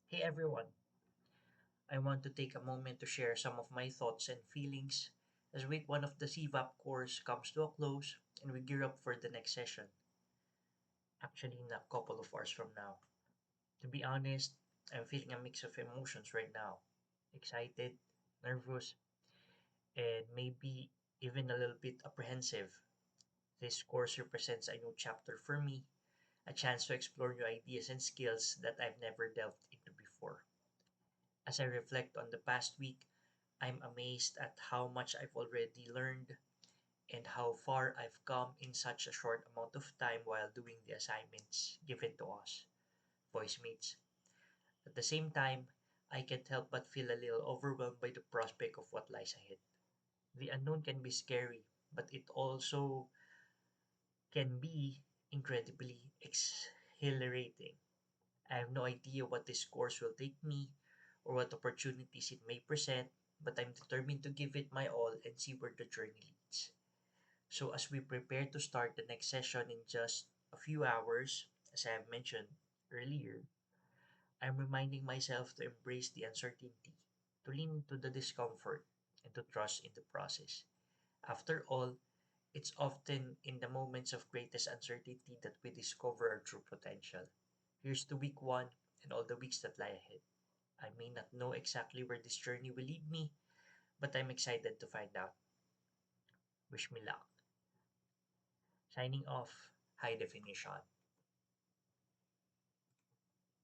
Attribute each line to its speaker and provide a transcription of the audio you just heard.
Speaker 1: Hey everyone, I want to take a moment to share some of my thoughts and feelings as week one of the CVAP course comes to a close and we gear up for the next session, actually in a couple of hours from now. To be honest, I'm feeling a mix of emotions right now, excited, nervous, and maybe even a little bit apprehensive. This course represents a new chapter for me, a chance to explore new ideas and skills that I've never delved into before. As I reflect on the past week, I'm amazed at how much I've already learned and how far I've come in such a short amount of time while doing the assignments given to us, voice mates. At the same time, I can't help but feel a little overwhelmed by the prospect of what lies ahead. The unknown can be scary, but it also can be incredibly exhilarating. I have no idea what this course will take me or what opportunities it may present, but I'm determined to give it my all and see where the journey leads. So, as we prepare to start the next session in just a few hours, as I have mentioned earlier, I'm reminding myself to embrace the uncertainty, to lean into the discomfort, and to trust in the process. After all, it's often in the moments of greatest uncertainty that we discover our true potential. Here's to week one and all the weeks that lie ahead. I may not know exactly where this journey will lead me, but I'm excited to find out. Wish me luck. Signing off, high definition.